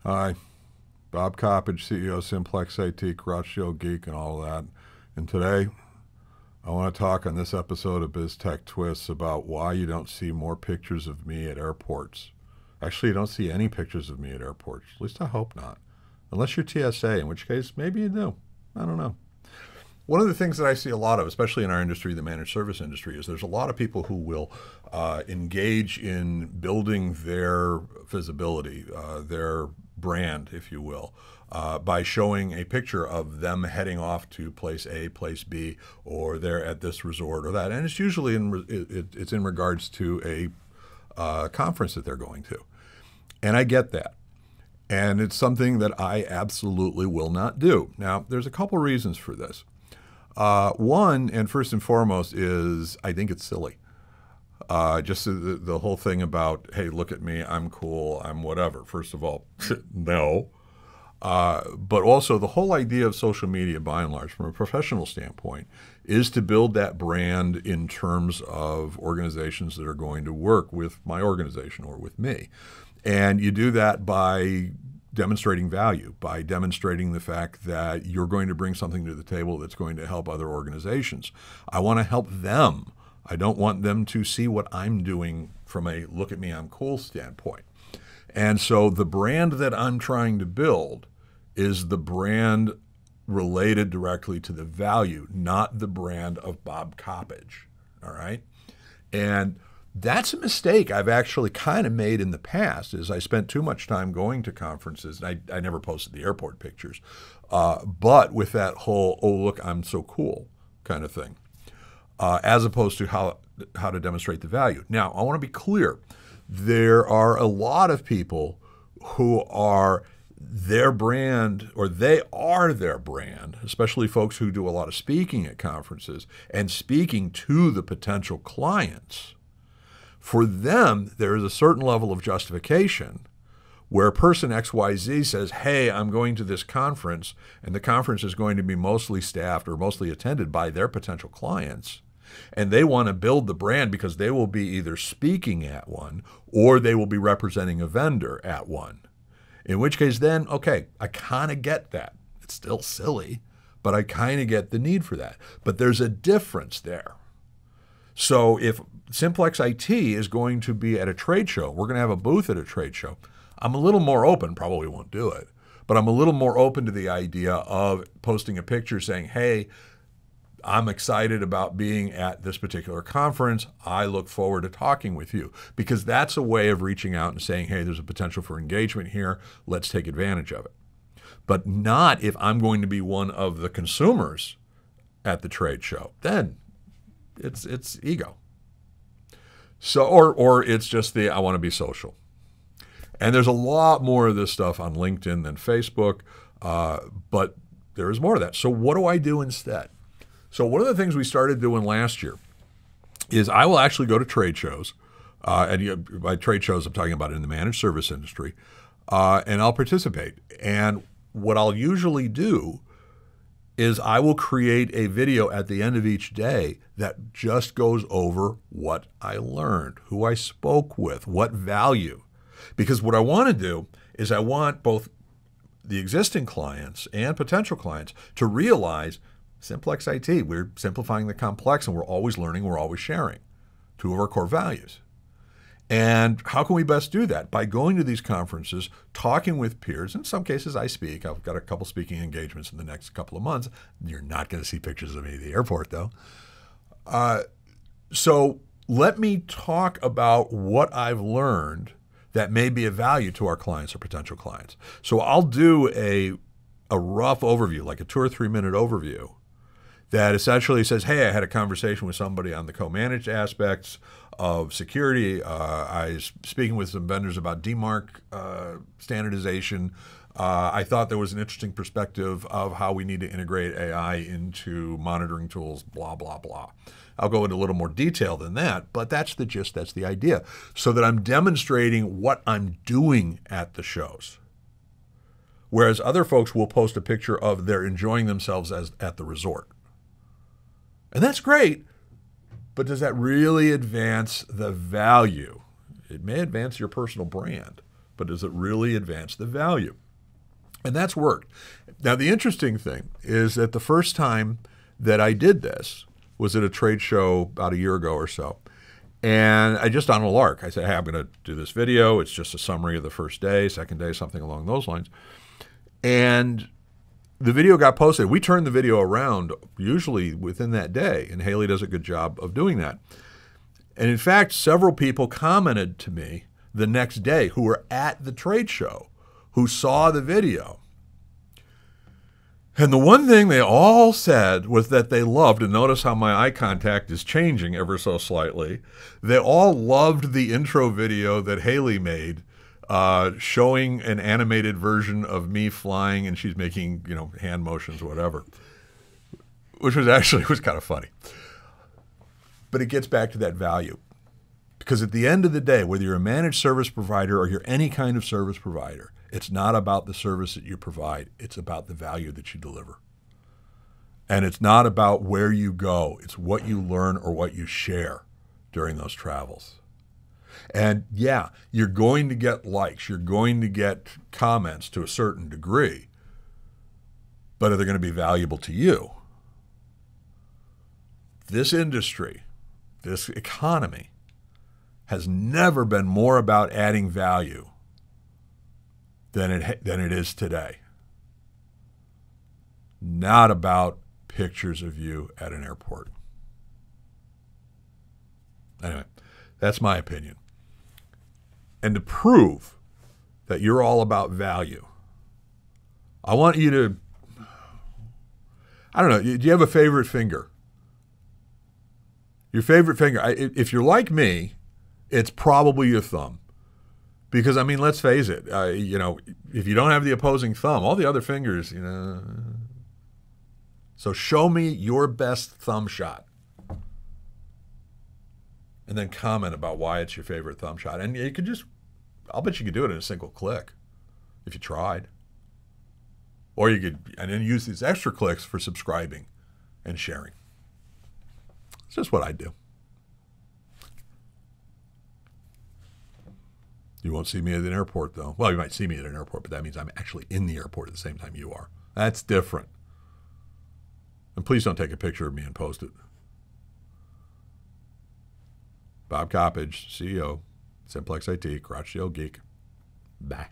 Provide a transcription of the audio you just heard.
Hi, Bob Coppedge, CEO of Simplex-IT, Crotch-Shield Geek, and all of that. And today, I want to talk on this episode of Biz Tech Twists about why you don't see more pictures of me at airports. Actually, you don't see any pictures of me at airports. At least I hope not. Unless you're TSA, in which case, maybe you do. I don't know. One of the things that I see a lot of, especially in our industry, the managed service industry, is there's a lot of people who will engage in building their visibility, their brand, if you will, by showing a picture of them heading off to place A, place B, or they're at this resort or that. And it's usually it's in regards to a conference that they're going to. And I get that. And it's something that I absolutely will not do. Now, there's a couple reasons for this. One, and first and foremost, is I think it's silly. Just the whole thing about, hey, look at me, I'm cool, I'm whatever. First of all, no. But also the whole idea of social media, by and large, from a professional standpoint, is to build that brand in terms of organizations that are going to work with my organization or with me. And you do that by demonstrating value, by demonstrating the fact that you're going to bring something to the table that's going to help other organizations. I want to help them. I don't want them to see what I'm doing from a look at me, I'm cool standpoint. And so the brand that I'm trying to build is the brand related directly to the value, not the brand of Bob Coppedge. All right? And that's a mistake I've actually kind of made in the past, is I spent too much time going to conferences, and I never posted the airport pictures, but with that whole, oh, look, I'm so cool kind of thing, as opposed to how to demonstrate the value. Now, I want to be clear. There are a lot of people who are their brand, or they are their brand, especially folks who do a lot of speaking at conferences and speaking to the potential clients. For them, there is a certain level of justification where person XYZ says, hey, I'm going to this conference, and the conference is going to be mostly staffed or mostly attended by their potential clients. And they want to build the brand because they will be either speaking at one or they will be representing a vendor at one. In which case then, okay, I kind of get that. It's still silly, but I kind of get the need for that. But there's a difference there. So if Simplex-IT is going to be at a trade show, we're going to have a booth at a trade show, I'm a little more open, probably won't do it, but I'm a little more open to the idea of posting a picture saying, hey, I'm excited about being at this particular conference. I look forward to talking with you, because that's a way of reaching out and saying, hey, there's a potential for engagement here. Let's take advantage of it. But not if I'm going to be one of the consumers at the trade show. Then it's ego. So, or it's just the, I want to be social. And there's a lot more of this stuff on LinkedIn than Facebook, but there is more of that. So what do I do instead? So one of the things we started doing last year is I will actually go to trade shows, and by trade shows I'm talking about in the managed service industry, and I'll participate. And what I'll usually do is I will create a video at the end of each day that just goes over what I learned, who I spoke with, what value. Because what I want to do is I want both the existing clients and potential clients to realize Simplex-IT, we're simplifying the complex, and we're always learning, we're always sharing. Two of our core values. And how can we best do that? By going to these conferences, talking with peers. In some cases, I speak. I've got a couple speaking engagements in the next couple of months. You're not going to see pictures of me at the airport, though. So let me talk about what I've learned that may be of value to our clients or potential clients. So I'll do a rough overview, like a 2 or 3 minute overview, that essentially says, hey, I had a conversation with somebody on the co-managed aspects of security. I was speaking with some vendors about DMARC standardization. I thought there was an interesting perspective of how we need to integrate AI into monitoring tools, blah, blah, blah. I'll go into a little more detail than that, but that's the gist, that's the idea. So that I'm demonstrating what I'm doing at the shows. Whereas other folks will post a picture of they're enjoying themselves at the resort. And that's great, but does that really advance the value? It may advance your personal brand, but does it really advance the value? And that's worked. Now, the interesting thing is that the first time that I did this was at a trade show about a year ago or so. And I just on a lark, I said, hey, I'm going to do this video. It's just a summary of the first day, second day, something along those lines. And the video got posted. We turned the video around usually within that day, and Haley does a good job of doing that. And in fact, several people commented to me the next day who were at the trade show, who saw the video. And the one thing they all said was that they loved, and notice how my eye contact is changing ever so slightly, they all loved the intro video that Haley made, showing an animated version of me flying, and she's making, hand motions, whatever, which was kind of funny. But it gets back to that value. Because at the end of the day, whether you're a managed service provider or you're any kind of service provider, it's not about the service that you provide. It's about the value that you deliver. And it's not about where you go. It's what you learn or what you share during those travels. And yeah, you're going to get likes. You're going to get comments to a certain degree. But are they going to be valuable to you? This industry, this economy, has never been more about adding value than it is today. Not about pictures of you at an airport. Anyway, that's my opinion. And to prove that you're all about value, I want you to, I don't know, do you have a favorite finger? Your favorite finger, if you're like me, it's probably your thumb. Because, let's face it, if you don't have the opposing thumb, all the other fingers, So show me your best thumb shot. And then comment about why it's your favorite thumb shot. And you could I'll bet you could do it in a single click if you tried. Or you could, and then use these extra clicks for subscribing and sharing. It's just what I do. You won't see me at an airport, though. Well, you might see me at an airport, but that means I'm actually in the airport at the same time you are. That's different. And please don't take a picture of me and post it. Bob Coppedge, CEO, Simplex-IT, Crotch Shield Geek. Bye.